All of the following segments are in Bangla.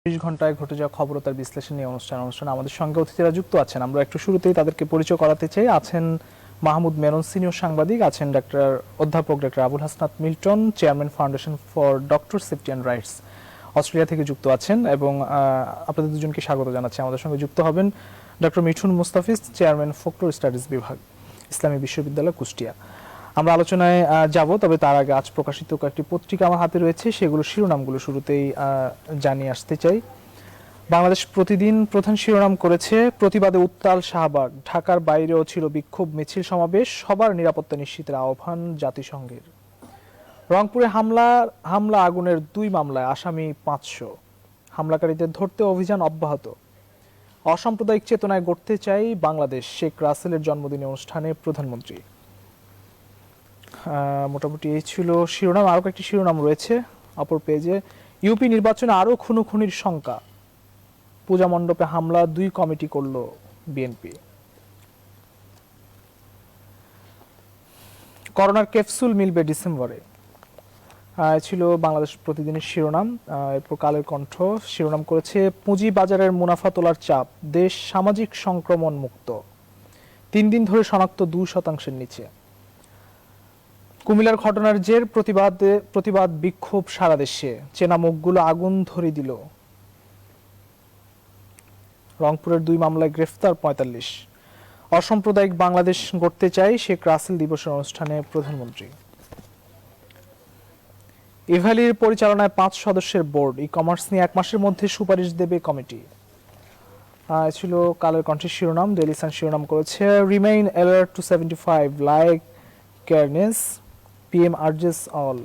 ঘন্টায় ঘটে যাওয়া খবর ও তার বিশ্লেষণ নিয়ে অনুষ্ঠানে আমাদের সঙ্গে অতিথিরা যুক্ত আছেন। আমরা একটু শুরুতেই তাদেরকে পরিচয় করাতে চাই। আছেন মাহমুদ মেনন, সিনিয়র সাংবাদিক। আছেন অধ্যাপক doctor Abul Hasnat Milton, chairman foundation for doctor safety and rights, Australia থেকে যুক্ত আছেন। এবং আপনাদের দুজনকে স্বাগত জানাচ্ছি। আমাদের সঙ্গে যুক্ত হবেন doctor Mithun Mustafiz, chairman folklore studies বিভাগ, ইসলামী বিশ্ববিদ্যালয়, কুষ্টিয়া। আমরা আলোচনায় যাব, তবে তার আগে আজ প্রকাশিত কয়েকটি পত্রিকা আমার হাতে রয়েছে, সেগুলো শিরোনামগুলো শুরুতেই জানিয়ে আসতে চাই। বাংলাদেশ প্রতিদিন প্রধান শিরোনাম করেছে, প্রতিবাদে উত্তাল শাহবাগ, ঢাকার বাইরেও ছিল বিক্ষোভ মিছিল সমাবেশ, সবার নিরাপত্তা নিশ্চিতের আহ্বান জাতিসংঘের। রংপুরে হামলা আগুনের 2 মামলায় আসামি 500, হামলাকারীদের ধরতে অভিযান অব্যাহত। অসাম্প্রদায়িক চেতনায় গড়তে চাই বাংলাদেশ, শেখ রাসেলের জন্মদিনে অনুষ্ঠানে প্রধানমন্ত্রী। মোটামুটি এই ছিল শিরোনাম। আরও কয়েকটি শিরোনাম রয়েছে অপর পেজে। ইউপি নির্বাচনে আরও খুনোখুনির শঙ্কা, পূজা মণ্ডপে হামলা, 2 কমিটি করল বিএনপি। করোনার ক্যাপসুল মিলবে ডিসেম্বরে ছিল বাংলাদেশ প্রতিদিনের শিরোনাম। এরপর কালের কণ্ঠ শিরোনাম করেছে, পুঁজি বাজারের মুনাফা তোলার চাপ, দেশ সামাজিক সংক্রমণ মুক্ত, 3 দিন ধরে শনাক্ত 2% নিচে। কুমিল্লার ঘটনার জের, প্রতিবাদ বিক্ষোভ সারা দেশে, চেনা মুখগুলো আগুন ধরিয়ে দিল। রংপুরের 2 মামলায় গ্রেফতার 45। অসাম্প্রদায়িক বাংলাদেশ গড়তে চাই, শেখ রাসেল দিবসের অনুষ্ঠানে প্রধানমন্ত্রী। ইভ্যালির পরিচালনায় 5 সদস্যের বোর্ড, ই কমার্স নিয়ে 1 মাসের মধ্যে সুপারিশ দেবে কমিটি। ছিল কালের কণ্ঠের শিরোনাম। ডেইলি সান শিরোনাম করেছে, remain alert two 75 like careness, PM urges all.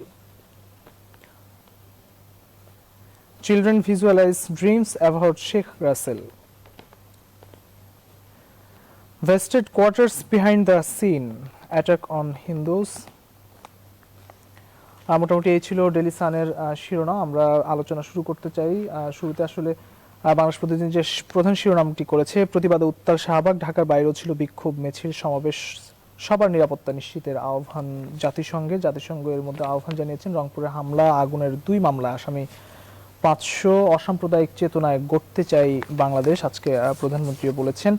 Children visualize dreams about Sheikh Russell. Vested quarters behind the scene, attack on Hindus. মোটামুটি এই ছিল ডেইলি সানের শিরোনাম। আমরা আলোচনা শুরু করতে চাই। শুরুতে আসলে বাংলাদেশ প্রতিদিন যে প্রধান শিরোনামটি করেছে, প্রতিবাদে উত্তাল শাহবাগ, ঢাকার বাইরেও ছিল বিক্ষোভ মিছিল সমাবেশ, সবার নিরাপত্তা নিশ্চিতের আহ্বান জাতিসংঘের মধ্যে আহ্বান জানিয়েছেন। রংপুরে হামলা আগুনের 2 মামলায় আসামি 500, অসাম্প্রদায়িক চেতনায় গড়তে চাই বাংলাদেশ, আজকে প্রধানমন্ত্রীও বলেছেন।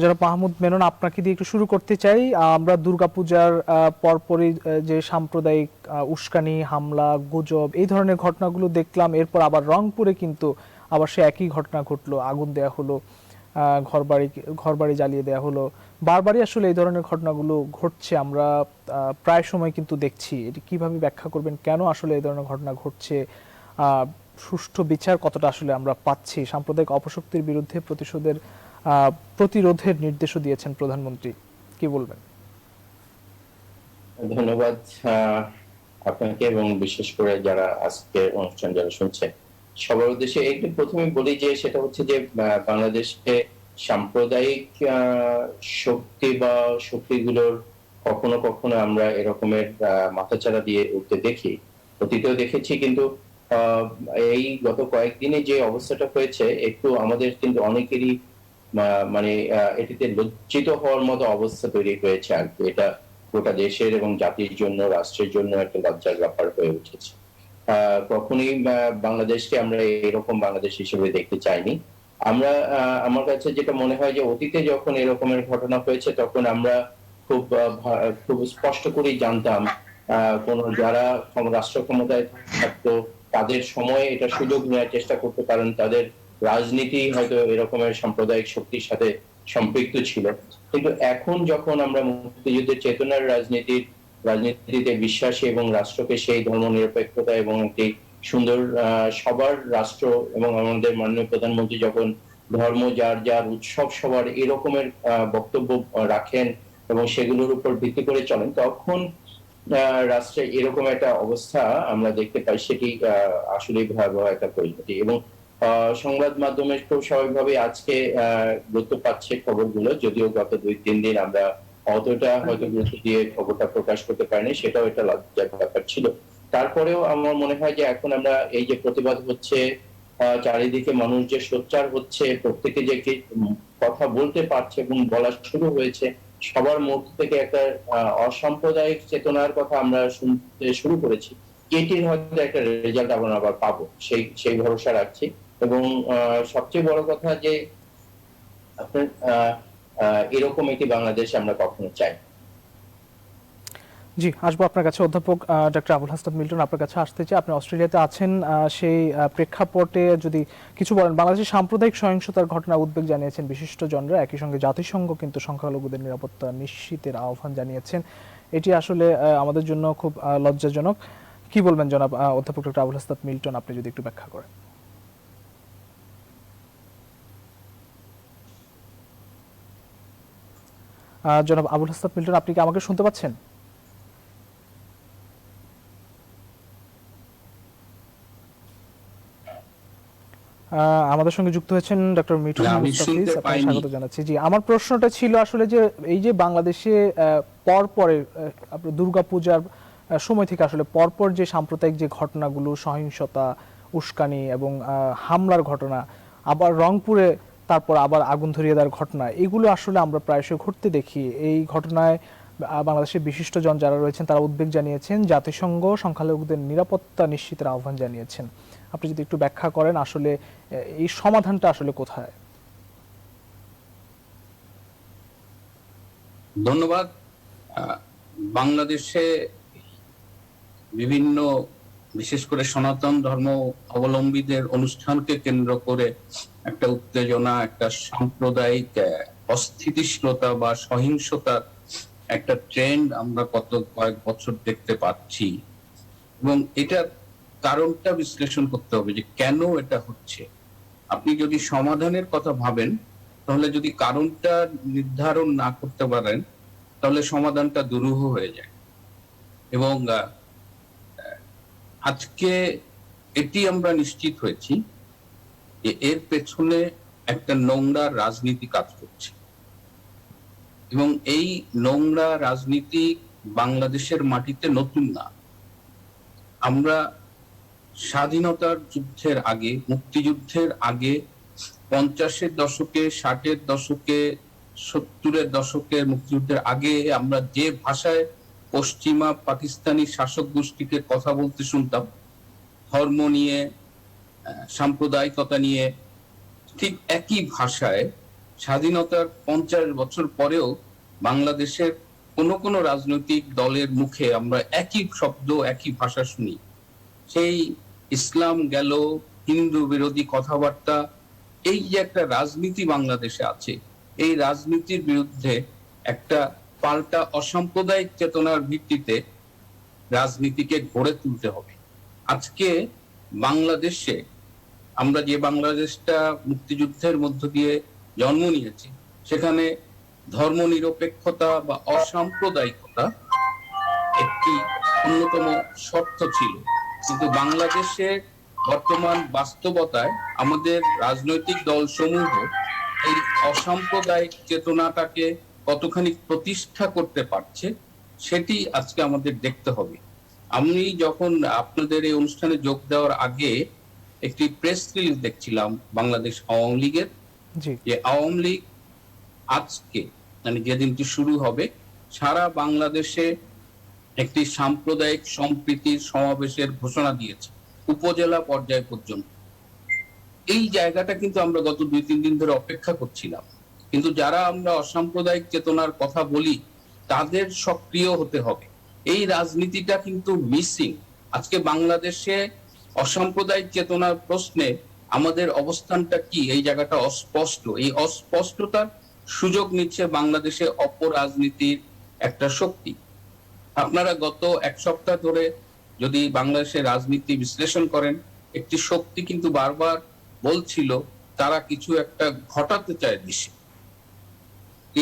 যারা মাহমুদ মেনন, আপনাকে দিয়ে একটু শুরু করতে চাই। আমরা দুর্গাপূজার পরপরই যে সাম্প্রদায়িক উস্কানি, হামলা, গুজব, এই ধরনের ঘটনাগুলো দেখলাম। এরপর আবার রংপুরে কিন্তু আবার সে একই ঘটনা ঘটলো, আগুন দেয়া হলো, ঘরবাড়ি জ্বালিয়ে দেওয়া হলো। বারবারই আসলে এই ধরনের ঘটনাগুলো ঘটছে, আমরা প্রায় সময় কিন্তু দেখছি। এটি কিভাবে ব্যাখ্যা করবেন, কেন আসলে এই ধরনের ঘটনা ঘটছে, সুষ্ঠু বিচার কতটা আসলে আমরা পাচ্ছি? সাম্প্রদায়িক অপশক্তির বিরুদ্ধে প্রতিরোধের নির্দেশও দিয়েছেন প্রধানমন্ত্রী, কি বলবেন? ধন্যবাদ আপনাকে এবং বিশেষ করে যারা আজকে অনুষ্ঠান যারা শুনছে সবার উদ্দেশ্যে একটু প্রথমে বলি যে সেটা হচ্ছে যে বাংলাদেশে সাম্প্রদায়িক শক্তি বা শক্তিগুলোর কখনো কখনো আমরা এরকমের মাথাচাড়া দিয়ে উঠতে দেখি, অতীতেও দেখেছি। কিন্তু এই গত কয়েকদিনে যে অবস্থাটা হয়েছে, একটু আমাদের কিন্তু অনেকেরই মানে এটিতে লজ্জিত হওয়ার মতো অবস্থা তৈরি হয়েছে আর কি। এটা গোটা দেশের এবং জাতির জন্য, রাষ্ট্রের জন্য একটা লজ্জার ব্যাপার হয়ে উঠেছে। কখনোই বাংলাদেশকে আমরা এরকম বাংলাদেশ হিসেবে দেখতে চাইনি। আমরা আমার কাছে যেটা মনে হয় যে অতীতে যখন এরকমের ঘটনা হয়েছে তখন আমরা খুব স্পষ্ট করেই জানতাম কোন যারা রাষ্ট্র ক্ষমতায় থাকতো তাদের সময় এটা সুযোগ নেওয়ার চেষ্টা করতো, কারণ তাদের রাজনীতি হয়তো এরকমের সাম্প্রদায়িক শক্তির সাথে সম্পৃক্ত ছিল। কিন্তু এখন যখন আমরা মুক্তিযুদ্ধের চেতনার রাজনীতিতে বিশ্বাসী এবং রাষ্ট্রকে সেই ধর্মনিরপেক্ষতা এবং একটি সুন্দর সবার রাষ্ট্র, এবং আমাদের মাননীয় প্রধানমন্ত্রী যখন ধর্ম যার যার উৎসব সবার এরকমের বক্তব্য রাখেন এবং সেগুলোর উপর ভিত্তি করে চলেন, তখন রাষ্ট্রে এরকম একটা অবস্থা আমরা দেখতে পাই। সেটি আসলে ভয়াবহ একটা পরিণতি। এবং সংবাদ মাধ্যমে খুব স্বাভাবিকভাবে আজকে গুরুত্ব পাচ্ছে খবরগুলো, যদিও গত 2-3 দিন আমরা অতটা হয়তো গুরুত্ব দিয়ে খবরটা প্রকাশ করতে পারিনি, সেটাও একটা লজ্জার ব্যাপার ছিল। তারপরেও আমার মনে হয় যে এখন আমরা এই যে প্রতিবাদ হচ্ছে, চারিদিকে মানুষ যে সোচ্চার হচ্ছে, প্রত্যেকে যে কথা বলতে পারছে এবং বলা শুরু হয়েছে, সবার মধ্য থেকে একটা অসাম্প্রদায়িক চেতনার কথা আমরা শুনতে শুরু করেছি। এটির হয়তো একটা রেজাল্ট আমরা আবার পাবো, সেই সেই ভরসা রাখছি। এবং সবচেয়ে বড় কথা যে আপনার এরকম একটি বাংলাদেশ আমরা কখনো চাই। জি, আসবো আপনার কাছে অধ্যাপক ডক্টর আবুল হাসনাত মিল্টন, আপনার কাছে আসতে চাই। আপনি অস্ট্রেলিয়াতে আছেন, সেই প্রেক্ষাপটে যদি কিছু বলেন। বাংলাদেশের সাম্প্রদায়িক সহিংসতার ঘটনা উদ্বেগ জানিয়েছেন বিশিষ্টজনরা, একই সঙ্গে জাতিসংঘ কিন্তু সংখ্যালঘুদের নিরাপত্তা নিশ্চিতের আহ্বান জানিয়েছেন। এটি আসলে আমাদের জন্য খুব লজ্জাজনক। কি বলবেন জনাব অধ্যাপক ডক্টর আবুল হাসনাত মিল্টন, আপনি যদি একটু ব্যাখ্যা করেন। জনাব আবুল হাসনাত মিল্টন, আপনি কি আমাকে শুনতে পাচ্ছেন? আমাদের সঙ্গে যুক্ত হয়েছেন ডক্টর মিঠুন মুস্তাফিজ, আপনাকে স্বাগত জানাচ্ছি। জি, আমার প্রশ্নটা ছিল আসলে যে এই যে বাংলাদেশে পরপরে আপনার দুর্গাপূজার সময় থেকে আসলে পরপর যে সাম্প্রদায়িক যে ঘটনাগুলো, সহিংসতা, উস্কানি এবং হামলার ঘটনা, আবার রংপুরে তারপর আবার আগুন ধরিয়ে দেওয়ার ঘটনা, এগুলো আসলে আমরা প্রায়শই ঘটতে দেখি। এই ঘটনায় বাংলাদেশের বিশিষ্টজন যারা রয়েছেন তারা উদ্বেগ জানিয়েছেন, জাতিসংঘ সংখ্যালঘুদের নিরাপত্তা নিশ্চিতের আহ্বান জানিয়েছেন। আপনি যদি একটু ব্যাখ্যা করেন আসলে এই সমাধানটা আসলে কোথায়? ধন্যবাদ। বাংলাদেশে বিভিন্ন বিশেষ করে সনাতন ধর্ম অবলম্বীদের অনুষ্ঠানকে কেন্দ্র করে একটা উত্তেজনা, একটা সাম্প্রদায়িক অস্থিতিশীলতা বা সহিংসতার একটা ট্রেন্ড আমরা গত কয়েক বছর দেখতে পাচ্ছি। এবং এটার কারণটা বিশ্লেষণ করতে হবে যে কেন এটা হচ্ছে। আপনি যদি সমাধানের কথা ভাবেন, তাহলে যদি কারণটা নির্ধারণ না করতে পারেন, তাহলে সমাধানটা দুরূহ হয়ে যায়। এবং আজকে এটি আমরা নিশ্চিত হয়েছি যে এর পেছনে একটা নোংরা রাজনীতি কাজ করছে। এবং এই নোংরা রাজনীতি বাংলাদেশের মাটিতে নতুন না। আমরা স্বাধীনতার যুদ্ধের আগে, মুক্তিযুদ্ধের আগে, 50-এর দশকে, 60-এর দশকে, 70-এর দশকের মুক্তিযুদ্ধের আগে আমরা যে ভাষায় পশ্চিমা পাকিস্তানি শাসক গোষ্ঠীকে কথা বলতে শুনতাম, ধর্ম নিয়ে, সাম্প্রদায়িকতা নিয়ে, ঠিক একই ভাষায় স্বাধীনতার 50 বছর পরেও বাংলাদেশের কোন কোন রাজনৈতিক দলের মুখে আমরা একই শব্দ, একই ভাষা শুনি। সেই ইসলাম গেল, হিন্দু বিরোধী কথাবার্তা, এই যে একটা রাজনীতি বাংলাদেশে আছে, এই রাজনীতির বিরুদ্ধে একটা পাল্টা অসাম্প্রদায়িক চেতনার ভিত্তিতে রাজনীতিকে গড়ে তুলতে হবে। আজকে বাংলাদেশে আমরা যে বাংলাদেশটা মুক্তিযুদ্ধের মধ্য দিয়ে জন্ম নিয়েছি, সেখানে ধর্মনিরপেক্ষতা বা অসাম্প্রদায়িকতা একটি অন্যতম শর্ত ছিল। কিন্তু বাংলাদেশের বর্তমান বাস্তবতায় আমাদের রাজনৈতিক দলসমূহ এই অসাম্প্রদায়িক চেতনাটাকে কতখানি প্রতিষ্ঠা করতে পারছে, সেটি আজকে আমাদের দেখতে হবে। আমি যখন আপনাদের এই অনুষ্ঠানে যোগ দেওয়ার আগে একটি প্রেস রিলিজ দেখছিলাম বাংলাদেশ আওয়ামী লীগের, যে আওয়ামী লীগ আজকে মানে যেদিনটি শুরু হবে, সারা বাংলাদেশে একটি সাম্প্রদায়িক সম্প্রীতির সমাবেশের ঘোষণা দিয়েছে, উপজেলা পর্যায় পর্যন্ত। এই জায়গাটা কিন্তু আমরা গত 2-3 দিন ধরে অপেক্ষা করছিলাম। কিন্তু যারা আমরা অসাম্প্রদায়িক চেতনার কথা বলি, তাদের সক্রিয় হতে হবে। এই রাজনীতিটা কিন্তু মিসিং। আজকে বাংলাদেশে অসাম্প্রদায়িক চেতনার প্রশ্নে আমাদের অবস্থানটা কি, এই জায়গাটা অস্পষ্ট। এই অস্পষ্টতার সুযোগ নিচ্ছে বাংলাদেশে অপরাজনীতির একটা শক্তি। আপনারা গত এক সপ্তাহ ধরে যদি বাংলাদেশের রাজনীতি বিশ্লেষণ করেন, একটি শক্তি কিন্তু বারবার বলছিল তারা কিছু একটা ঘটাতে চায় দেশে।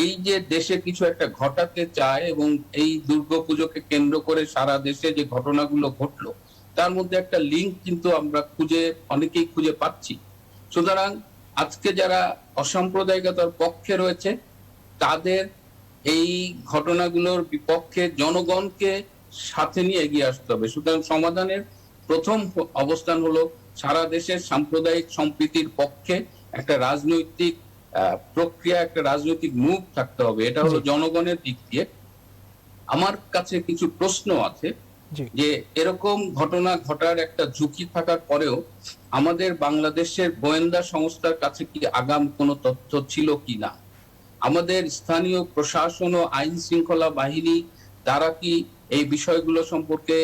এই যে দেশে কিছু একটা ঘটাতে চায় এবং এই দুর্গাপুজোকে কেন্দ্র করে সারা দেশে যে ঘটনাগুলো ঘটলো, তার মধ্যে একটা লিঙ্ক কিন্তু আমরা অনেকেই খুঁজে পাচ্ছি। সুতরাং আজকে যারা অসাম্প্রদায়িকতার পক্ষে রয়েছে, তাদের এই ঘটনাগুলোর বিপক্ষে জনগণকে সাথে নিয়ে এগিয়ে আসতে হবে। সুতরাং সমাধানের প্রথম অবস্থান হলো সারা দেশের সাম্প্রদায়িক সম্প্রীতির পক্ষে একটা রাজনৈতিক প্রক্রিয়া, একটা রাজনৈতিক মুভ থাকতে হবে। এটা হলো জনগণের দিক দিয়ে। আমার কাছে কিছু প্রশ্ন আছে জি যে এরকম ঘটনা ঘটার একটা ঝুঁকি থাকার পরেও আমাদের বাংলাদেশের গোয়েন্দা সংস্থার কাছে কি আগাম কোনো তথ্য ছিল কিনা, আমাদের স্থানীয় প্রশাসন ও আইন শৃঙ্খলা বাহিনী তারা কি এই বিষয়গুলো সম্পর্কে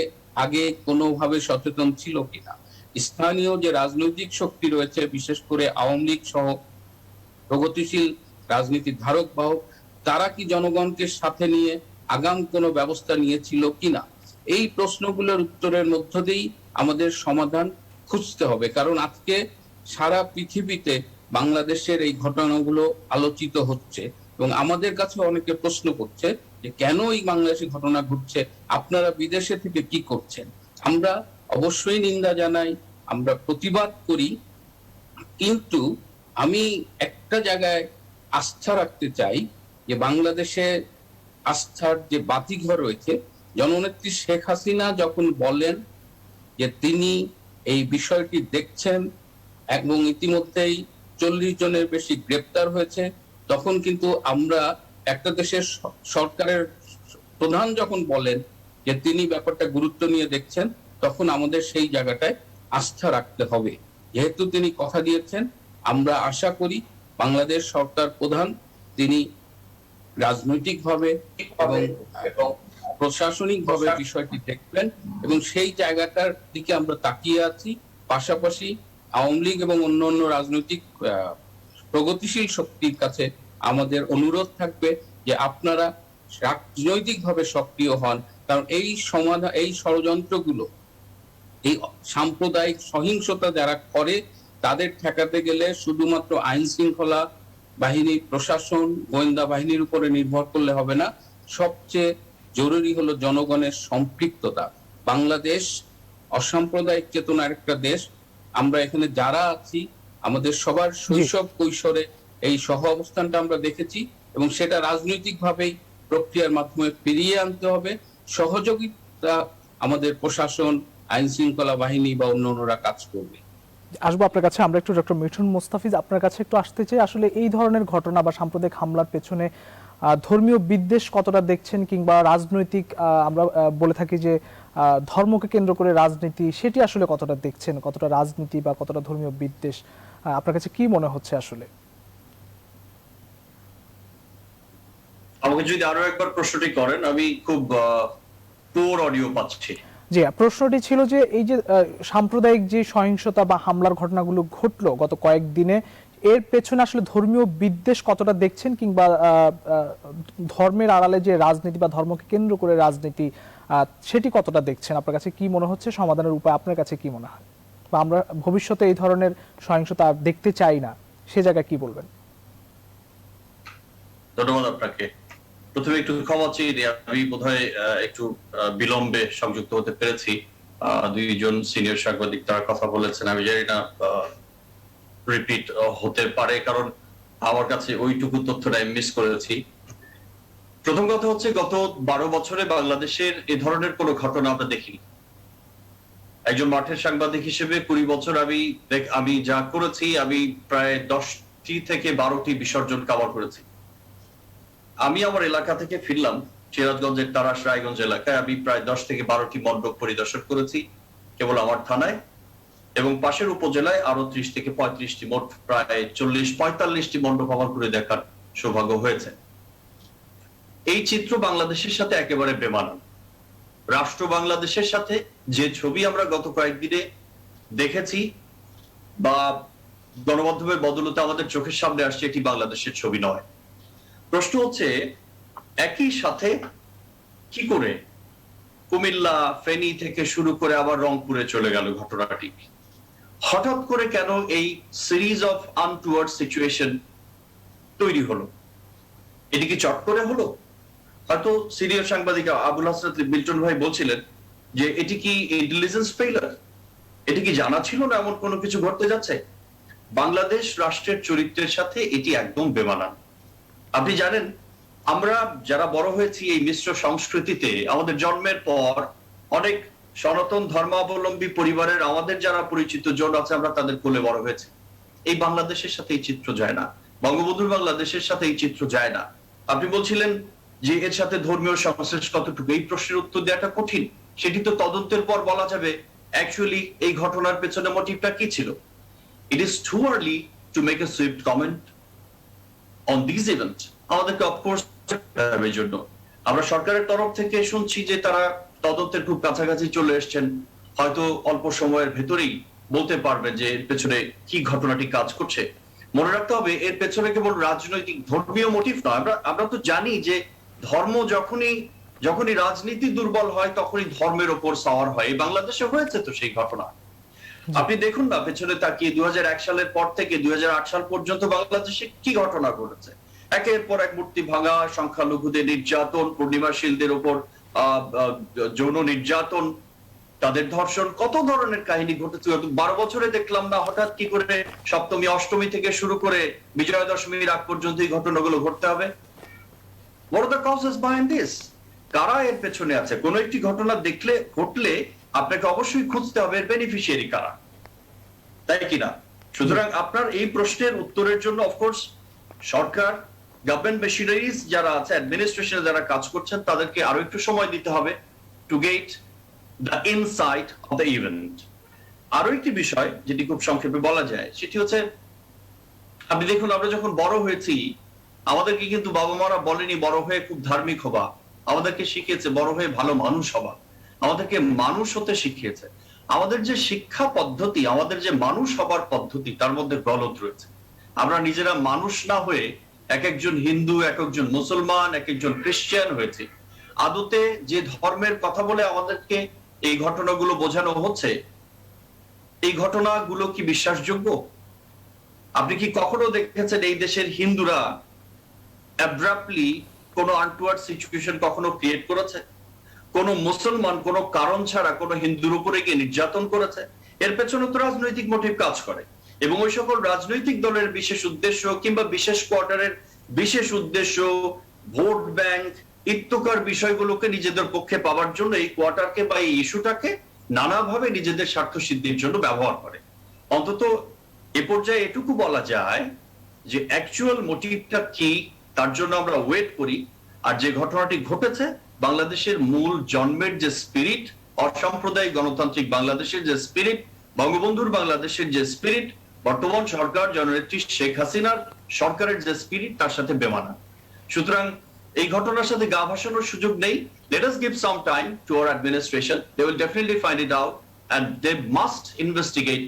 আগে কোনোভাবে সচেতন ছিল কিনা, স্থানীয় যে রাজনৈতিক শক্তি রয়েছে বিশেষ করে আওয়ামী লীগ সহ প্রগতিশীল রাজনীতির ধারক বাহক তারা কি জনগণকে সাথে নিয়ে আগাম কোনো ব্যবস্থা নিয়েছিল কিনা, এই প্রশ্নগুলোর উত্তরের মধ্য দিয়েই আমাদের সমাধান খুঁজতে হবে। কারণ আজকে সারা পৃথিবীতে বাংলাদেশের এই ঘটনাগুলো আলোচিত হচ্ছে এবং আমাদের কাছে অনেকে প্রশ্ন করছে যে কেন এই বাংলাদেশে ঘটনা ঘটছে, আপনারা বিদেশে থেকে কি করছেন। আমরা অবশ্যই নিন্দা জানাই, আমরা প্রতিবাদ করি, কিন্তু আমি একটা জায়গায় আস্থা রাখতে চাই যে বাংলাদেশে আস্থার যে বাতিঘর রয়েছে, জননেত্রী শেখ হাসিনা যখন বলেন যে তিনি এই বিষয়টি দেখছেন এবং ইতিমধ্যেই 40 জনের বেশি গ্রেপ্তার হয়েছে, তখন কিন্তু আমরা একটা দেশের সরকারের প্রধান যখন বলেন যে তিনি ব্যাপারটা গুরুত্ব নিয়ে দেখছেন, তখন আমাদের সেই জায়গাটায় আস্থা রাখতে হবে। যেহেতু তিনি কথা দিয়েছেন, আমরা আশা করি বাংলাদেশ সরকার প্রধান তিনি রাজনৈতিকভাবে এবং প্রশাসনিকভাবে বিষয়টি দেখবেন এবং সেই জায়গাটার দিকে আমরা তাকিয়ে আছি। পাশাপাশি আওয়ামী লীগ এবং অন্যান্য রাজনৈতিক প্রগতিশীল শক্তির কাছে আমাদের অনুরোধ থাকবে যে আপনারা রাজনৈতিকভাবে সক্রিয় হন, কারণ এই ষড়যন্ত্রগুলো, এই সাম্প্রদায়িক সহিংসতা যারা করে তাদের ঠেকাতে গেলে শুধুমাত্র আইন শৃঙ্খলা বাহিনী, প্রশাসন, গোয়েন্দা বাহিনীর উপরে নির্ভর করলে হবে না, সবচেয়ে জরুরি হলো জনগণের সম্পৃক্ততা। বাংলাদেশ অসাম্প্রদায়িক চেতনার একটা দেশ, আমরা এখানে যারা আছি আমাদের সবার শৈশব কৈশোরে এই সহ অবস্থানটা আমরা দেখেছি এবং সেটা রাজনৈতিকভাবেই প্রক্রিয়ার মাধ্যমে ফিরিয়ে আনতে হবে। সহযোগিতা আমাদের প্রশাসন, আইন শৃঙ্খলা বাহিনী বা অন্যান্যরা কাজ করবে। আসবো আপনার কাছে। আমরা একটু ডক্টর মিঠুন মোস্তাফিজ আপনার কাছে একটু আসতে চাই, আসলে এই ধরনের ঘটনা বা সাম্প্রদায়িক হামলার পেছনে ধর্মীয় বিদ্বেষ কতটা দেখছেন, কিংবা রাজনৈতিক আমরা বলে থাকি যে ধর্মকে কেন্দ্র করে রাজনীতি, সেটি আসলে কতটা দেখছেন, কতটা রাজনীতি বা কতটা ধর্মীয় বিদ্বেষ আপনার কাছে কি মনে হচ্ছে আসলে? আমাকে যদি আরো একবার প্রশ্নটি করেন, আমি খুব পুর অডিও পাচ্ছি। জি, প্রশ্নটি ছিল যে এই যে সাম্প্রদায়িক যে সহিংসতা বা হামলার ঘটনাগুলো ঘটলো গত কয়েকদিনে, এর পেছনে আসলে ধর্মীয় বিদ্বেষ কতটা দেখছেন, কিংবা ধর্মের আড়ালে যে রাজনীতি বা ধর্মকে কেন্দ্র করে রাজনীতি, সেটি কতটা দেখছেন? আপনার কাছে কি মনে হচ্ছে, সমাধানের উপায় আপনার কাছে কি মনে হয়, বা আমরা ভবিষ্যতে এই ধরনের সহিংসতা আর দেখতে চাই না, সে জায়গায় কি বলবেন? ধন্যবাদ আপনাকে। প্রথমে একটু ক্ষমা চেয়ে দিই, আমি বোধহয় একটু বিলম্বে সংযুক্ত হতে পেরেছি। দুইজন সিনিয়র সাংবাদিক তারা কথা বলেছেন, আমি জানি না রিপিট হতে পারে, কারণ আমার কাছে ওইটুকু তথ্যটা আমি মিস করেছি। প্রথম কথা হচ্ছে, গত 12 বছরে বাংলাদেশের এ ধরনের কোনো ঘটনা আমরা দেখিনি। একজন মাঠের সাংবাদিক হিসেবে 20 বছর আমি যা করেছি, আমি প্রায় 10টি থেকে 12টি বিসর্জন কভার করেছি। আমি আমার এলাকা থেকে ফিরলাম, সিরাজগঞ্জের তারাস রায়গঞ্জ এলাকায় আমি প্রায় 10 থেকে 12টি মণ্ডপ পরিদর্শন করেছি কেবল আমার থানায়, এবং পাশের উপজেলায় আরো 30 থেকে 35টি, মোট প্রায় 40-45টি মণ্ডপ আমার ঘুরে দেখার সৌভাগ্য হয়েছে। এই চিত্র বাংলাদেশের সাথে একেবারে বেমানান। রাষ্ট্র বাংলাদেশের সাথে যে ছবি আমরা গত কয়েকদিনে দেখেছি বা গণমাধ্যমের বদলতে আমাদের চোখের সামনে আসছে, এটি বাংলাদেশের ছবি নয়। প্রশ্ন হচ্ছে, একই সাথে কি করে কুমিল্লা, ফেনী থেকে শুরু করে আবার রংপুরে চলে গেল ঘটনাটি? হঠাৎ করে কেন এই সিরিজ অফ আনটুয়ার্ড সিচুয়েশন তৈরি হলো? এটি কি চট করে হলো? হয়তো সিনিয়র সাংবাদিক আবুল হাসনাত মিল্টন ভাই বলছিলেন যে এটি কি ইন্টেলিজেন্স ফেইলার, এটি কি জানা ছিল না এমন কোনো কিছু ঘটতে যাচ্ছে? বাংলাদেশ রাষ্ট্রের চরিত্রের সাথে এটি একদম বেমানান। আপনি জানেন, আমরা যারা বড় হয়েছি এই মিশ্র সংস্কৃতিতে, আমাদের জন্মের পর অনেক সনাতন ধর্মাবলম্বী পরিবারের আমাদের যারা পরিচিত জন আছে, আমরা তাদের কোলে বড় হয়েছে। এই বাংলাদেশের সাথে এই চিত্র যায় না, বঙ্গবন্ধুর বাংলাদেশের সাথে এই চিত্র যায় না। আপনি বলছিলেন যে এর সাথে ধর্মীয় সংশ্লেষ কতটুকু, এই প্রশ্নের উত্তর দেওয়াটা কঠিন। সেটি তো তদন্তের পর বলা যাবে অ্যাকচুয়ালি এই ঘটনার পেছনে মোটিভটা কি ছিল। It is too early to make a Swift comment on this event. আমাদেরকে অফকোর্স এর জন্য আমরা সরকারের তরফ থেকে শুনছি যে তারা তদন্তের খুব কাছাকাছি চলে এসেছেন, হয়তো অল্প সময়ের ভেতরেই বলতে পারবে যে এর পেছনে কি ঘটনাটি কাজ করছে। মনে রাখতে হবে এর পেছনে কেবল রাজনৈতিক ধর্মীয় মোটিভ নয়। আমরা তো জানি যে ধর্ম যখনই রাজনীতি দুর্বল হয় তখনই ধর্মের ওপর সাওয়ার হয়। এই বাংলাদেশে হয়েছে তো সেই ঘটনা। আপনি দেখুন না পেছনে তাকিয়ে 2001 সালের পর থেকে 2008 সাল পর্যন্ত বাংলাদেশে কি ঘটনা ঘটেছে। একের পর এক মূর্তি ভাঙা, সংখ্যালঘুদের নির্যাতন, পূর্ণিমাশীলদের উপর যৌন নির্যাতন, তাদের ধর্ষণ, কত ধরনের কাহিনী ঘটেছে। 12 বছরে দেখলাম না হঠাৎ কি করে সপ্তমী অষ্টমী থেকে শুরু করে বিজয়া দশমীর আগ পর্যন্ত এই ঘটনাগুলো ঘটতে হবে। What are the causes behind this? কারা এর পেছনে আছে? কোন একটি ঘটনা ঘটলে আপনাকে অবশ্যই খুঁজতে হবে এর বেনিফিশিয়ারি কারা, তাই কিনা? সুতরাং আপনার এই প্রশ্নের উত্তরের জন্য অফকোর্স সরকার, গভর্নমেন্ট মেশিনারিজ যারা আছে, অ্যাডমিনিস্ট্রেশনে যারা কাজ করছেন তাদেরকে আরো একটু সময় দিতে হবে to get the insight of the event. আরো একটি বিষয় যেটি খুব সংক্ষেপে বলা যায় সেটি হচ্ছে, আপনি দেখুন আমরা যখন বড় হয়েছি আমাদেরকে কিন্তু বাবা মারা বলেনি বড় হয়ে খুব ধার্মিক হবা, আমাদেরকে শিখিয়েছে বড় হয়ে ভালো মানুষ হবা, আমাদেরকে মানুষ হতে শিখিয়েছে। আমাদের যে শিক্ষা পদ্ধতি, আমাদের যে মানুষ হবার পদ্ধতি, তার মধ্যে গলদ রয়েছে। আমরা নিজেরা মানুষ না হয়ে এক একজন হিন্দু, এক একজন মুসলমান, এক একজন খ্রিস্টান হয়েছে। আদতে যে ধর্মের কথা বলে আমাদেরকে এই ঘটনাগুলো বোঝানো হচ্ছে, এই ঘটনাগুলো কি বিশ্বাসযোগ্য? আপনি কি কখনো দেখেছেন এই দেশের হিন্দুরা অ্যাব্রাপ্টলি কোনো আনটুয়ার্ড সিচুয়েশন কখনো ক্রিয়েট করেছে? কোন মুসলমান কোনো কারণ ছাড়া কোনো হিন্দুর উপরে গিয়ে নির্যাতন করেছে? এর পেছনে তো রাজনৈতিক মোটিভ কাজ করে, এবং ওই সকল রাজনৈতিক দলের বিশেষ উদ্দেশ্য কিংবা বিশেষ কোয়ার্টারের বিশেষ উদ্দেশ্য, ভোট ব্যাংক ইত্যাকার বিষয়গুলোকে নিজেদের পক্ষে পাওয়ার জন্য এই কোয়ার্টারকে বা এই ইস্যুটাকে নানাভাবে নিজেদের স্বার্থ সিদ্ধির জন্য ব্যবহার করে। অন্তত এ পর্যায়ে এটুকু বলা যায় যে অ্যাকচুয়াল মোটিভটা কি তার জন্য আমরা ওয়েট করি। আর যে ঘটনাটি ঘটেছে, বাংলাদেশের মূল জন্মের যে স্পিরিট, অসাম্প্রদায়িক গণতান্ত্রিক বাংলাদেশের যে স্পিরিট, বঙ্গবন্ধুর বাংলাদেশের যে স্পিরিট, বর্তমান সরকার জননেত্রী শেখ হাসিনার সরকারের যে স্পিরিট, তার সাথে বেমানা। সুতরাং এই ঘটনার সাথে গা ভাসানোর সুযোগ নেই। Let us give some time to our administration. They will definitely find it out and they must investigate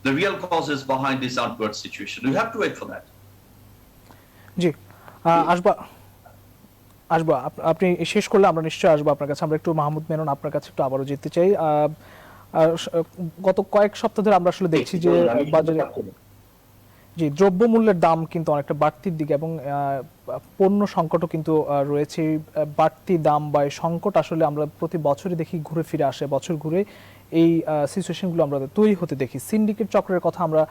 the real causes behind this untoward situation. We have to wait for that. জি, আসবো আপনি শেষ করলে আমরা নিশ্চয়ই আসবো আপনার কাছে। আমরা একটু মাহমুদ মেনন আপনার কাছে একটু আবারও যেতে চাই। গত কয়েক সপ্তাহ ধরে আমরা আসলে দেখছি যে বাজারে জি দ্রব্যমূল্যের দাম কিন্তু অনেকটা বাড়তির দিকে, এবং পণ্য সংকটও কিন্তু রয়েছে। বাড়তি দাম বা সংকট আসলে আমরা প্রতি বছরই দেখি ঘুরে ফিরে আসে, বছর ঘুরে এই সিচুয়েশনগুলো আমরা তৈরি হতে দেখি। সিন্ডিকেট চক্রের কথা আমরা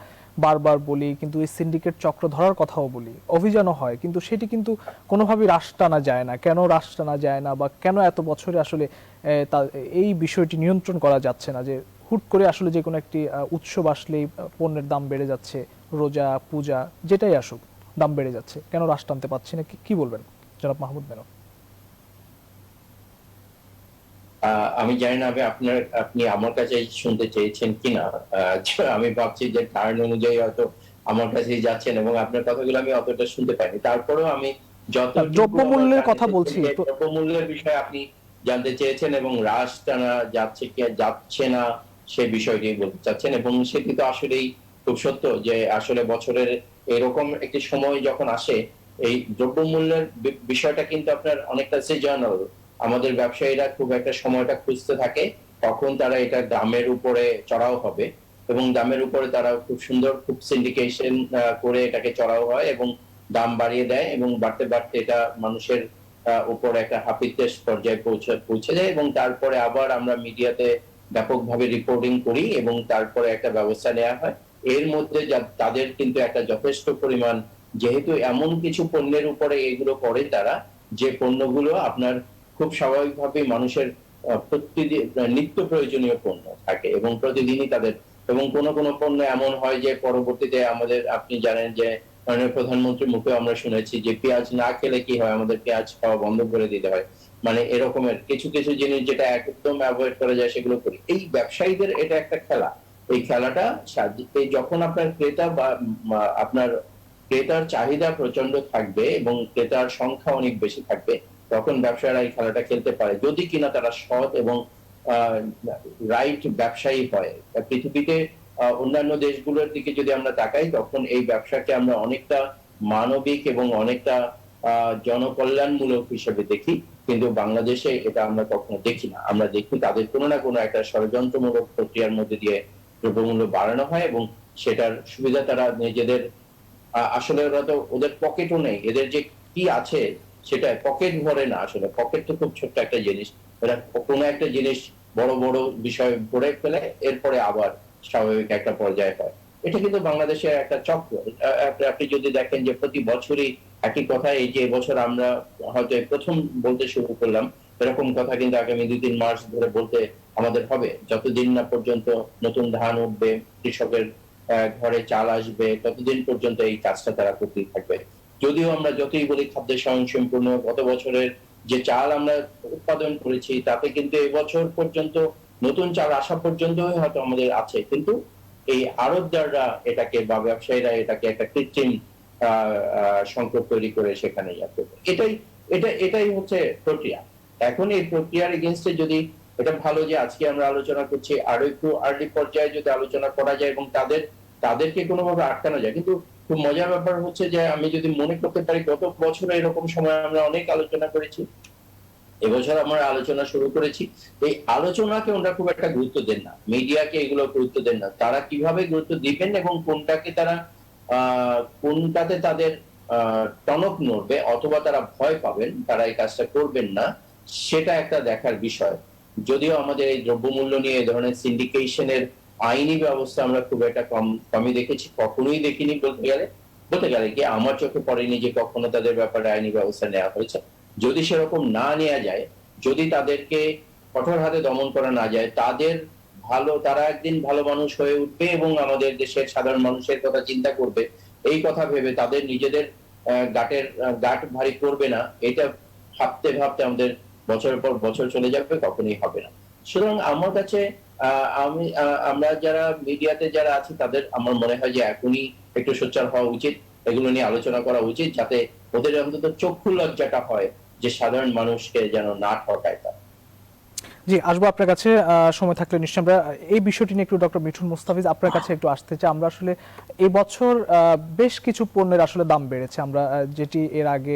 বারবার বলি, কিন্তু এই সিন্ডিকেট চক্র ধরার কথাও বলি, অভিযানও হয়, কিন্তু সেটি কিন্তু কোনোভাবেই রাশ টানা যায় না। কেন রাশ টানা যায় না, বা কেন এত বছরে আসলে এই বিষয়টি নিয়ন্ত্রণ করা যাচ্ছে না, যে হুট করে আসলে যে কোনো একটি উৎসব আসলেই পণ্যের দাম বেড়ে যাচ্ছে, রোজা পূজা যেটাই আসুক দাম বেড়ে যাচ্ছে, কেন রাশ টানতে পারছি না? কি বলবেন জনাব মাহমুদ মেনন? আমি জানি না আপনি আমার কাছে শুনতে চেয়েছেন কিনা। আমি ভাবছি যে কারণ অনুযায়ী হয়তো আমার কাছে যাচ্ছেন, এবং আপনার কথাগুলো আমি অতটা শুনতে পাইনি। তারপরেও আমি যত দ্রব্যমূল্যের কথা বলছি, দ্রব্যমূল্যের বিষয়ে আপনি জানতে চেয়েছেন এবং হ্রাস টানা যাচ্ছে কি যাচ্ছে না সে বিষয়টি বলতে চাচ্ছেন, এবং সেটি তো আসলেই খুব সত্য যে আসলে বছরের এরকম একটি সময় যখন আসে, এই দ্রব্যমূল্যের বিষয়টা কিন্তু আপনার অনেকটা সিজনাল। আমাদের ব্যবসায়ীরা খুব একটা সময়টা খুঁজতে থাকে তখন তারা এটা দামের উপরে চড়াও হবে, এবং দামের উপরে তারা খুব সুন্দর খুব সিন্ডিকেশন করে এটাকে চড়াও হয় এবং দাম বাড়িয়ে দেয়, এবং বাড়তে বাড়তে এটা মানুষের উপর একটা হাপিত্যেশ পর্যায়ে পৌঁছে যায়, এবং তারপরে আবার আমরা মিডিয়াতে ব্যাপকভাবে রিপোর্টিং করি এবং তারপরে একটা ব্যবস্থা নেওয়া হয়। এর মধ্যে তাদের কিন্তু একটা যথেষ্ট পরিমাণ, যেহেতু এমন কিছু পণ্যের উপরে এগুলো করে তারা, যে পণ্যগুলো আপনার খুব স্বাভাবিকভাবে মানুষের প্রতিদিন নিত্য প্রয়োজনীয় পণ্য থাকে এবং প্রতিদিনই তাদের, এবং কোন কোন পণ্য এমন হয় যে পরবর্তীতে আমাদের, আপনি জানেন যে মাননীয় প্রধানমন্ত্রীর মুখে আমরা শুনেছি যে পেঁয়াজ না খেলে কি হয়, আমাদের পেঁয়াজ খাওয়া বন্ধ করে দিতে হয়। মানে এরকমের কিছু কিছু জিনিস যেটা একদম অ্যাভয়েড করা যায় সেগুলো করি। এই ব্যবসায়ীদের এটা একটা খেলা। এই খেলাটা যখন আপনার ক্রেতা বা আপনার ক্রেতার চাহিদা প্রচন্ড থাকবে এবং ক্রেতার সংখ্যা অনেক বেশি থাকবে, তখন ব্যবসায়ীরা এই খেলাটা খেলতে পারে যদি কিনা তারা সৎ এবং রাইট ব্যবসায়ী হয়। পৃথিবীতে অন্যান্য দেশগুলোর দিকে যদি আমরা তাকাই, তখন এই ব্যবসাকে আমরা অনেকটা মানবিক এবং অনেকটা জনকল্যাণমূলক হিসেবে দেখি, কিন্তু বাংলাদেশে এটা আমরা কখনো দেখি না। আমরা দেখি তাদের কোনো না কোনো একটা ষড়যন্ত্রমূলক প্রক্রিয়ার মধ্যে দিয়ে দ্রব্যমূল্য বাড়ানো হয় এবং সেটার সুবিধা তারা নিজেদের আসলে ওরা তো ওদের পকেটও নেই, এদের যে কি আছে সেটা পকেট ভরে না। আসলে পকেট তো খুব ছোট্ট একটা জিনিস, এরা কোনো একটা জিনিস বড় বড় বিষয় ভরে ফেলে, এরপরে আবার স্বাভাবিক একটা পর্যায়ে হয়। এটা কিন্তু বাংলাদেশের একটা চক্র। আপনি যদি দেখেন যে প্রতি বছরই একই কথা, এই যে এবছর আমরা হয়তো প্রথম বলতে শুরু করলাম, এরকম কথা কিন্তু আগামী 2-3 মাস ধরে বলতে আমাদের হবে, যতদিন না পর্যন্ত নতুন ধান উঠবে, কৃষকের ঘরে চাল আসবে, ততদিন পর্যন্ত এই কাজটা তারা করতেই থাকবে। যদিও আমরা যতই বলি খাদ্যের স্বয়ংসম্পূর্ণ, গত বছরের যে চাল আমরা উৎপাদন করেছি তাতে কিন্তু এবছর পর্যন্ত নতুন চাল আসা পর্যন্ত হয়তো আমাদের আছে, কিন্তু এই আড়তদাররা এটাকে বা ব্যবসায়ীরা এটাকে একটা কৃত্রিম সংকট তৈরি করে সেখানে যাচ্ছে। এটাই হচ্ছে প্রক্রিয়া। এখন এই প্রক্রিয়ার এগেইনস্টে যদি, এটা ভালো যে আজকে আমরা আলোচনা করছি, আরো একটু আর্লি পর্যায়ে যদি আলোচনা করা যায় এবং তাদেরকে কোনোভাবে আটকানো যায়। কিন্তু খুব মজার ব্যাপার হচ্ছে যে আমি যদি মনে করতে পারি, গত বছরে এরকম সময় আমরা অনেক আলোচনা করেছি, এবছর আমরা আলোচনা শুরু করেছি। এই আলোচনাকে ওনারা খুব একটা গুরুত্ব দেন না, মিডিয়াকে এগুলো গুরুত্ব দেন না। তারা কিভাবে গুরুত্ব দিবেন এবং কোনটাতে তাদের টনক নড়বে অথবা তারা ভয় পাবেন, তারা এই কাজটা করবেন না, সেটা একটা দেখার বিষয়। যদিও আমাদের এই দ্রব্যমূল্য নিয়ে এই ধরনের সিন্ডিকেশনের আইনি ব্যবস্থা আমরা খুব একটা কমই দেখেছি, কখনোই দেখিনি বলতে গেলে কি আমার চোখে পড়েনি যে কখনো তাদের ব্যাপারে আইনি ব্যবস্থা নেওয়া হয়েছে। যদি সেরকম না নেওয়া যায়, যদি তাদেরকে কঠোর হাতে দমন করা না যায়, তারা একদিন ভালো মানুষ হয়ে উঠবে এবং আমাদের দেশের সাধারণ মানুষের কথা চিন্তা করবে, এই কথা ভেবে তাদের নিজেদের গাট ভারী করবে না, এটা ভাবতে ভাবতে আমাদের বছরের পর বছর চলে যাবে, কখনোই হবে না। সুতরাং আমার কাছে আমরা যারা মিডিয়াতে যারা আছি তাদের আমার মনে হয় যে এখনই একটু সোচ্চার হওয়া উচিত, এগুলো নিয়ে আলোচনা করা উচিত, যাতে ওদের অন্তত চক্ষু লজ্জাটা হয় যে সাধারণ মানুষকে যেন না ঠকায় তারা। জি, আসবো আপনার কাছে সময় থাকলে নিশ্চয়ই। আমরা এই বিষয়টি নিয়ে একটু ডক্টর মিঠুন মুস্তাফিজ আপনার কাছে একটু আসতে চাই। আমরা আসলে এবছর বেশ কিছু পণ্যের আসলে দাম বেড়েছে, আমরা যেটি এর আগে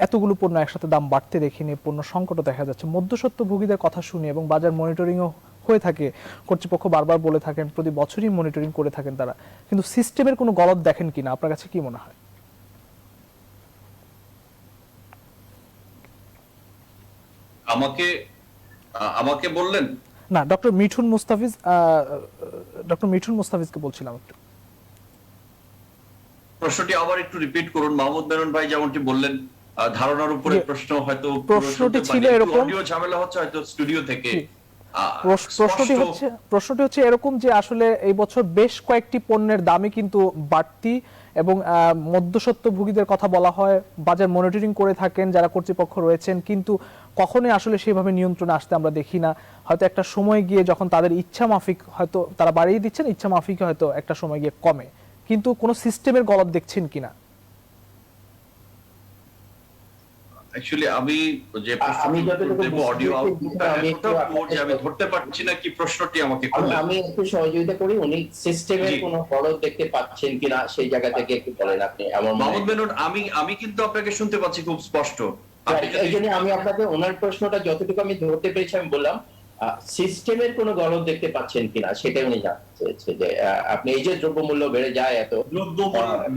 এতগুলো পণ্য একসাথে দাম বাড়তে দেখিনি, পণ্য সংকটও দেখা যাচ্ছে। মধ্যস্বত্বভোগীদের কথা শুনি এবং বাজার মনিটরিংও হয়ে থাকে, কর্তৃপক্ষ বারবার বলে থাকেন, প্রতি বছরই মনিটরিং করে থাকেন তারা, কিন্তু সিস্টেমের কোনো গলদ দেখেন কিনা, আপনার কাছে কি মনে হয়? আমাকে বললেন না, ডক্টর মিঠুন মুস্তাফিজকে বলছিলাম একটু। প্রশ্নটি আবার একটু রিপিট করুন। মাহমুদ মেনন ভাই যেমনটি বললেন, ধারণার উপরে প্রশ্ন, হয়তো প্রশ্নটি ছিল এরকম, অডিও ঝামেলা হচ্ছে হয়তো স্টুডিও থেকে। প্রশ্নটি হচ্ছে এরকম যে আসলে এই বছর বেশ কয়েকটি পণ্যের দামই কিন্তু বাড়তি এবং মধ্যস্বত্বভোগীদের কথা বলা হয়, বাজার মনিটরিং করে থাকেন যারা কর্তৃপক্ষ রয়েছেন, কিন্তু কখনোই আসলে সেভাবে নিয়ন্ত্রণে আসতে আমরা দেখি না। হয়তো একটা সময় গিয়ে যখন তাদের ইচ্ছা মাফিক হয়তো তারা বাড়িয়ে দিচ্ছেন, ইচ্ছা মাফিক হয়তো একটা সময় গিয়ে কমে, কিন্তু কোনো সিস্টেমের গলদ দেখছেন কিনা? অ্যাকচুয়ালি আমি যে অডিও আমি ধরতে পারছি না কি প্রশ্নটি আমাকে করলেন। আমি একটু সহযোগিতা করি, উনি সিস্টেমের কোনো গলদ দেখতে পাচ্ছেন কিনা সেই জায়গা থেকে একটু বলেন আপনি। মাহমুদ মেনন, আমি কিন্তু আপনাকে শুনতে পাচ্ছি খুব স্পষ্ট। এই জন্য আমি আপনাকে ওনার প্রশ্নটা যতটুকু আমি ধরতে পেরেছি আমি বললাম সিস্টেমের কোনো গলদ দেখতে পাচ্ছেন কিনা, সেটাই উনি জানতে চেয়েছে যে আপনি এই যে দ্রব্যমূল্য বেড়ে যায়, এত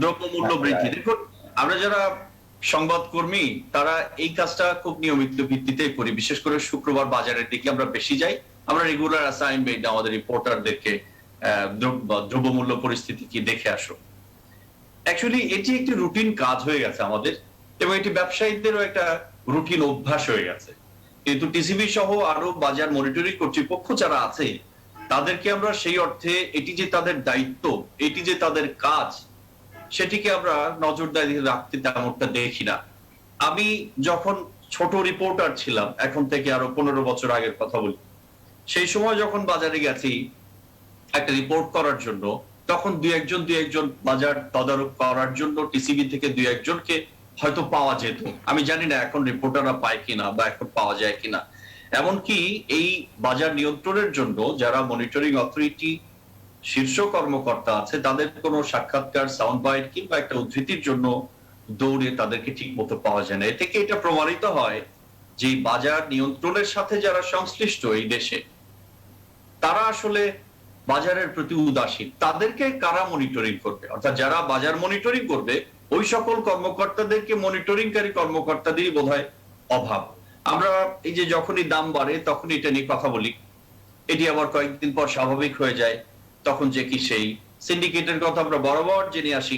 দ্রব্যমূল্য বৃদ্ধি। দেখুন, আমরা যারা সংবাদকর্মী তারা এই কাজটা খুব নিয়মিত ভিত্তিতে করি, বিশেষ করে শুক্রবার বাজারের দিকে আমরা বেশি যাই। আমরা রেগুলার অ্যাসাইনমেন্ট আমাদের রিপোর্টারদেরকে দ্রব্যমূল্য পরিস্থিতি কি দেখে আসো। অ্যাকচুয়ালি এটি একটি রুটিন কাজ হয়ে গেছে আমাদের, এবং এটি ব্যবসায়ীদেরও একটা রুটিন অভ্যাস হয়ে গেছে। কিন্তু টিসিবি সহ আরো বাজার মনিটরিং কর্তৃপক্ষ যারা আছে তাদেরকে আমরা সেই অর্থে এটি যে তাদের দায়িত্ব, এটি যে তাদের কাজ, সেটিকে আমরা নজরদারি রাখতে তেমনটা দেখি না। আমি যখন ছোট রিপোর্টার ছিলাম, এখন থেকে আরো 15 বছর আগের কথা বলি, সেই সময় যখন বাজারে গেছি একটা রিপোর্ট করার জন্য, তখন দুই একজন বাজার তদারক করার জন্য টিসিবি থেকে দুই একজনকে হয়তো পাওয়া যেত। আমি জানি না এখন রিপোর্টাররা পায় কিনা বা এখন পাওয়া যায় কিনা। এমনকি এই বাজার নিয়ন্ত্রণের জন্য যারা মনিটরিং অথরিটি শীর্ষ কর্মকর্তা আছে, তাদের কোনো সাক্ষাৎকার, সাউন্ড বাইট কিংবা একটা উদ্ধৃতির জন্য দৌড়ে তাদেরকে ঠিক মতো পাওয়া যায় না। এ থেকে এটা প্রমাণিত হয় যে বাজার নিয়ন্ত্রণের সাথে যারা সংশ্লিষ্ট এই দেশে, তারা আসলে বাজারের প্রতি উদাসীন। তাদেরকে কারা মনিটরিং করবে? অর্থাৎ যারা বাজার মনিটরিং করবে ওই সকল কর্মকর্তাদেরকে মনিটরিংকারী কর্মকর্তাদেরই বোধহয় অভাব। আমরা এই যে যখনই দাম বাড়ে তখন এটা নিয়ে কথা বলি, এটি আবার কয়েকদিন পর স্বাভাবিক হয়ে যায়, তখন যে কি সেই সিন্ডিকেটের কথা আমরা বরাবর জেনে আসি,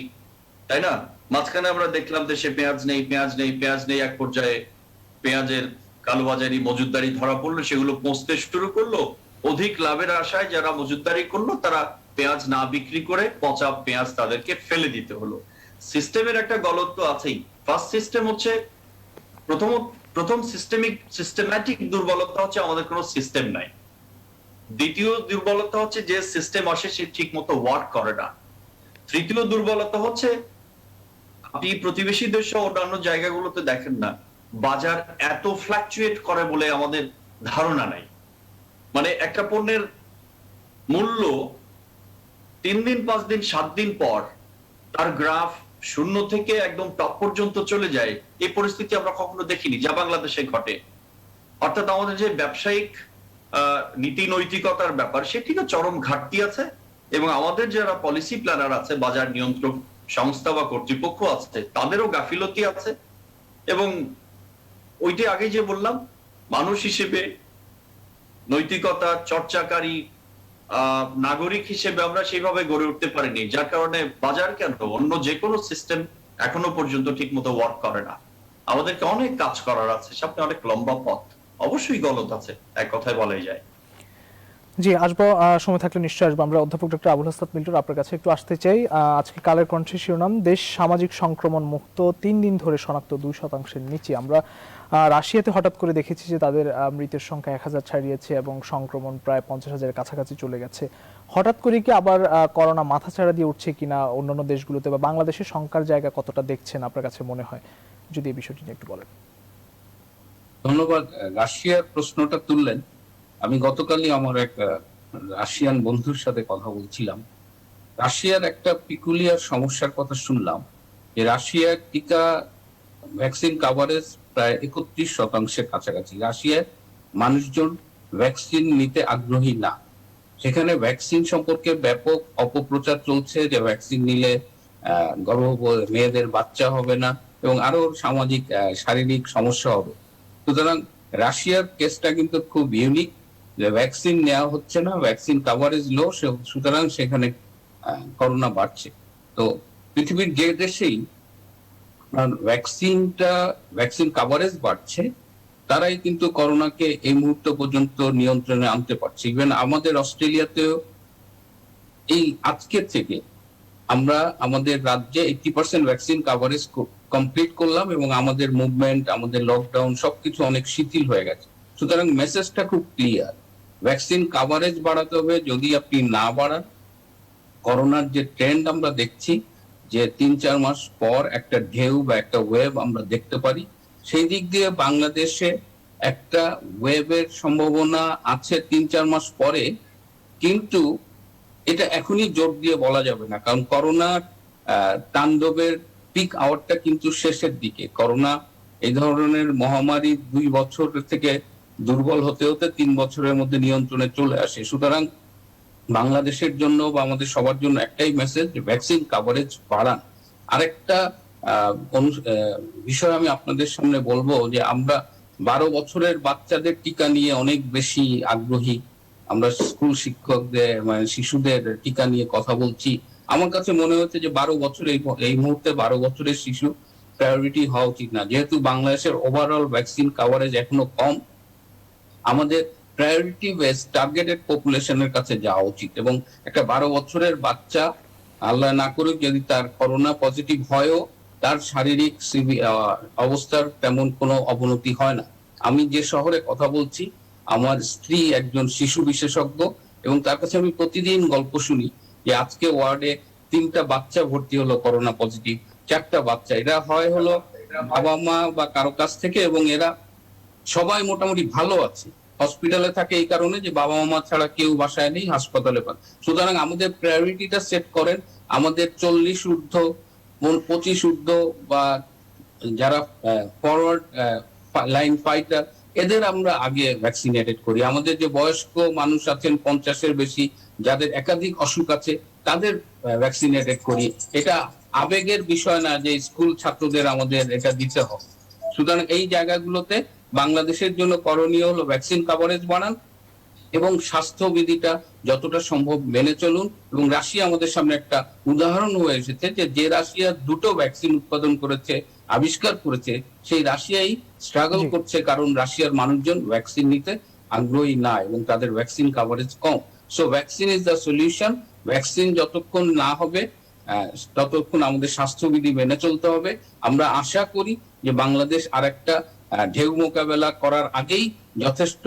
তাই না? মাঝখানে আমরা দেখলাম দেশে পেঁয়াজ নেই, এক পর্যায়ে পেঁয়াজের কালোবাজারি মজুদদারি ধরা পড়লো, সেগুলো পৌঁছতে শুরু করলো। অধিক লাভের আশায় যারা মজুদদারি করলো তারা পেঁয়াজ না বিক্রি করে পচা পেঁয়াজ তাদেরকে ফেলে দিতে হলো। সিস্টেমের একটা গলত আছেই। ফার্স্ট সিস্টেম হচ্ছে প্রথম সিস্টেম্যাটিক দুর্বলতা হচ্ছে আমাদের কোনো সিস্টেম নাই। দ্বিতীয় দুর্বলতা হচ্ছে যে সিস্টেম আসে সে ঠিক মতো ওয়ার্ক করে না। তৃতীয় দুর্বলতা হচ্ছে আপনি প্রতিবেশী দেশ ও অন্যান্য জায়গাগুলোতে দেখেন না, বাজার এত ফ্লাকচুয়েট করে বলে আমাদের ধারণা নাই। মানে একটা পণ্যের মূল্য 3 দিন 5 দিন 7 দিন পর তার গ্রাফ 0 থেকে একদম টপ পর্যন্ত চলে যায়, এই পরিস্থিতি আমরা কখনো দেখিনি যা বাংলাদেশে ঘটে। অর্থাৎ আমাদের যে ব্যবসায়িক নীতি নৈতিকতার ব্যাপার, সেটিরও চরম ঘাটতি আছে। এবং আমাদের যারা পলিসি প্ল্যানার আছে, বাজার নিয়ন্ত্রক সংস্থা বা কর্তৃপক্ষ আছে, তাদেরও গাফিলতি আছে। এবং ওইটি আগে যে বললাম, মানুষ হিসেবে নৈতিকতা চর্চাকারী নাগরিক হিসেবে আমরা সেইভাবে গড়ে উঠতে পারিনি, যার কারণে বাজার কেন অন্য যে কোনো সিস্টেম এখনো পর্যন্ত ঠিক মতো ওয়ার্ক করে না। আমাদেরকে অনেক কাজ করার আছে, সামনে অনেক লম্বা পথ, অবশ্যই গলত আছে, এক কথায় বলাই যায়। জি, আসবো, সময় থাকলে নিশ্চয়ই আসবো। আমরা অধ্যাপক ডক্টর আবুল হাসনাত মিল্টন আপনার কাছে একটু আসতে চাই। আজকে কালের কণ্ঠে শিরোনাম, দেশ সামাজিক সংক্রমণ মুক্ত, 3 দিন ধরে শনাক্ত 2%-এর নিচে। আমরা রাশিয়াতে হঠাৎ করে দেখেছি যে তাদের মৃতের সংখ্যা 1000 ছাড়িয়েছে এবং সংক্রমণ প্রায় 50,000-এর কাছাকাছি চলে গেছে। হঠাৎ করে কি আবার করোনা মাথাচাড়া দিয়ে উঠছে কিনা অন্যান্য দেশগুলোতে, বা বাংলাদেশের সংখ্যার জায়গা কতটা দেখছেন আপনার কাছে মনে হয়, যদি এই বিষয়টি নিয়ে একটু বলেন। ধন্যবাদ। রাশিয়ার প্রশ্নটা তুললেন। আমি গতকালই আমার এক রাশিয়ান বন্ধুর সাথে কথা বলছিলাম। রাশিয়ার একটা পিকুলিয়ার সমস্যার কথা শুনলাম, যে রাশিয়ার টিকা ভ্যাকসিন কাভারেজ প্রায় 31%-এর কাছাকাছি। রাশিয়ার মানুষজন ভ্যাকসিন নিতে আগ্রহী না। সেখানে ভ্যাকসিন সম্পর্কে ব্যাপক অপপ্রচার চলছে, যে ভ্যাকসিন নিলে গর্ভবতী মেয়েদের বাচ্চা হবে না এবং আরো সামাজিক শারীরিক সমস্যা হবে। সুতরাং রাশিয়ার কেসটা কিন্তু খুব ইউনিক, যে ভ্যাকসিন নেওয়া হচ্ছে না, ভ্যাকসিন কাভারেজ লো, সুতরাং সেখানে করোনা বাড়ছে। তো পৃথিবীর যে দেশেই ভ্যাকসিন কাভারেজ বাড়ছে, তারাই কিন্তু করোনাকে এই মুহূর্ত পর্যন্ত নিয়ন্ত্রণে আনতে পারছে। ইভেন আমাদের অস্ট্রেলিয়াতেও এই আজকের থেকে আমরা আমাদের রাজ্যে 80% ভ্যাকসিন কাভারেজ কমপ্লিট করলাম এবং আমাদের মুভমেন্ট, আমাদের লকডাউন সবকিছু অনেক শিথিল হয়ে গেছে। সুতরাং মেসেজটা খুব ক্লিয়ার, ভ্যাকসিন কাভারেজ বাড়াতে হবে। যদি আপনি না বাড়ান, করোনার যে ট্রেন্ড আমরা দেখছি, যে 3-4 মাস পর একটা ঢেউ বা একটা ওয়েভ আমরা দেখতে পারি, সেই দিক দিয়ে বাংলাদেশে একটা ওয়েভের সম্ভাবনা আছে 3-4 মাস পরে। কিন্তু এটা এখনই জোর দিয়ে বলা যাবে না, কারণ করোনার তাণ্ডবের পিক আওয়ারটা কিন্তু শেষের দিকে। করোনা এই ধরনের মহামারী 2 বছর থেকে দুর্বল হতে হতে 3 বছরের মধ্যে নিয়ন্ত্রণে চলে আসে। সুতরাং বাংলাদেশের জন্য বা আমাদের সবার জন্য একটাই মেসেজ, ভ্যাকসিন কাভারেজ বাড়ান। আরেকটা বিষয় আমি আপনাদের সামনে বলবো, যে আমরা 12 বছরের বাচ্চাদের টিকা নিয়ে অনেক বেশি আগ্রহী। আমরা স্কুল শিক্ষকদের মানে শিশুদের টিকা নিয়ে কথা বলছি। আমার কাছে মনে হচ্ছে যে 12 বছর এই মুহূর্তে 12 বছরের শিশু প্রায়োরিটি হওয়া উচিত না, যেহেতু বাংলাদেশের ওভারঅল ভ্যাকসিন কাভারেজ এখনো কম। আমাদের প্রায়োরিটি বেস টার্গেটেড পপুলেশনের কাছে যাওয়া উচিত। এবং একটা 12 বছরের বাচ্চা, আল্লাহ না করুক যদি তার করোনা পজিটিভ হয়ও, তার শারীরিক অবস্থার তেমন কোনো অবনতি হয় না। আমি যে শহরে কথা বলছি, আমার স্ত্রী একজন শিশু বিশেষজ্ঞ, এবং তার কাছে আমি প্রতিদিন গল্প শুনি যে আজকে ওয়ার্ডে 3টা বাচ্চা ভর্তি হলো করোনা পজিটিভ, 4টা বাচ্চা। এরা হলো বাবা মা বা কারো কাছ থেকে, এবং এরা সবাই মোটামুটি ভালো আছে, হসপিটালে থাকে এই কারণে যে বাবা মা ছাড়া কেউ বাসায় নেই, হাসপাতালে পান। সুতরাং আমাদের প্রায়োরিটিটা সেট করেন আমাদের 40 ঊর্ধ্ব, 25 ঊর্ধ্ব বা যারা ফরওয়ার্ড লাইন ফাইটার, এদের আমরা আগে ভ্যাকসিনেটেড করি। আমাদের যে বয়স্ক মানুষ আছেন 50-এর বেশি, যাদের একাধিক অসুখ আছে, তাদের ভ্যাকসিনেটেড করি। এটা আবেগের বিষয় না যে স্কুল ছাত্রদের আমাদের এটা দিতে হবে। সুতরাং এই জায়গাগুলোতে বাংলাদেশের জন্য করণীয় হলো ভ্যাকসিন কভারেজ বাড়ান এবং স্বাস্থ্যবিধিটা যতটা সম্ভব মেনে চলুন। এবং রাশিয়া আমাদের সামনে একটা উদাহরণ হয়ে এসেছে যে রাশিয়া 2টো ভ্যাকসিন উৎপাদন করেছে, আবিষ্কার করেছে, সেই রাশিয়াই স্ট্রাগল করছে, কারণ রাশিয়ার মানুষজন ভ্যাকসিন নিতে আগ্রহী না এবং তাদের vaccine coverage com. So vaccine is the solution. Vaccine যতক্ষণ না হবে ততক্ষণ আমাদের স্বাস্থ্যবিধি মেনে চলতে হবে। আমরা আশা করি যে বাংলাদেশ আরেকটা ঢেউ মোকাবেলা করার আগেই যথেষ্ট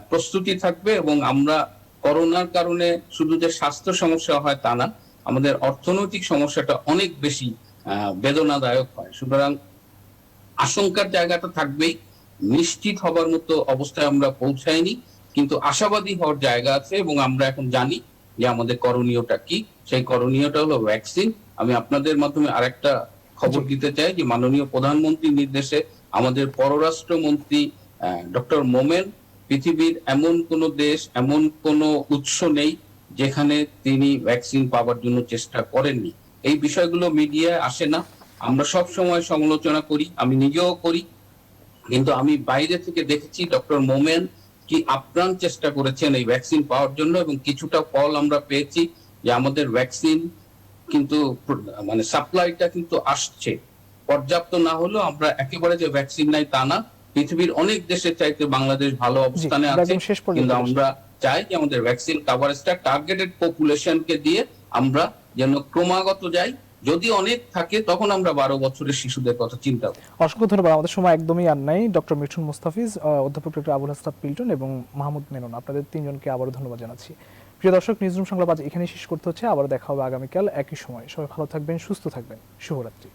প্রস্তুতি থাকবে, এবং আমরা করোনার কারণে শুধু যে স্বাস্থ্য সমস্যা হয় তা না, আমাদের অর্থনৈতিক সমস্যাটা অনেক বেশি বেদনাদায়ক হয়। সুতরাং আশঙ্কার জায়গাটা থাকবেই, নিশ্চিত হবার মতো অবস্থায় আমরা পৌঁছাইনি, কিন্তু আশাবাদী হওয়ার জায়গা আছে, এবং আমরা এখন জানি যে আমাদের করণীয়টা কি। সেই করণীয়টা হলো ভ্যাকসিন। আমি আপনাদের মাধ্যমে আরেকটা খবর দিতে চাই যে মাননীয় প্রধানমন্ত্রীর নির্দেশে আমাদের পররাষ্ট্রমন্ত্রী ডক্টর মোমেন, পৃথিবীর এমন কোন দেশ, এমন কোন উৎস নেই যেখানে তিনি ভ্যাকসিন পাওয়ার জন্য চেষ্টা করেননি। এই বিষয়গুলো মিডিয়ায় আসে না, আমরা সব সময় সমালোচনা করি, আমি নিজেও করি, কিন্তু আমি বাইরে থেকে দেখেছি ডক্টর মোমেন কি আপ্রাণ চেষ্টা করেছেন এই ভ্যাকসিন পাওয়ার জন্য, এবং কিছুটা ফল আমরা পেয়েছি যে আমাদের ভ্যাকসিন কিন্তু মানে সাপ্লাইটা কিন্তু আসছে। পর্যাপ্ত না হলেও আমরা একেবারে যে ভ্যাকসিন নাই তা না, পৃথিবীর অনেক দেশের চাইতে বাংলাদেশ ভালো অবস্থানে আছে, কিন্তু আমরা চাই যে আমাদের ভ্যাকসিন কভারেজটা টার্গেটেড পপুলেশনকে দিয়ে আমরা যেন ক্রমাগত যাই। যদি অনেক থাকে তখন আমরা 12 বছরের শিশুদের কথা চিন্তা করি। অসংখ্য ধন্যবাদ। আমাদের সময় একদমই আর নাই। ডক্টর মিঠুন মুস্তাফিজ, অধ্যাপক ডক্টর আবুল হাসনাত মিল্টন এবং মাহমুদ মেনন, আপনাদের তিনজনকে আবারও ধন্যবাদ জানাচ্ছি। প্রিয় দর্শক, নিউজরুম সংলাপ আজ এখানেই শেষ করতে হচ্ছে। আবারও দেখা হবে আগামীকাল একই সময়। সবাই ভালো থাকবেন, সুস্থ থাকবেন। শুভরাত্রি।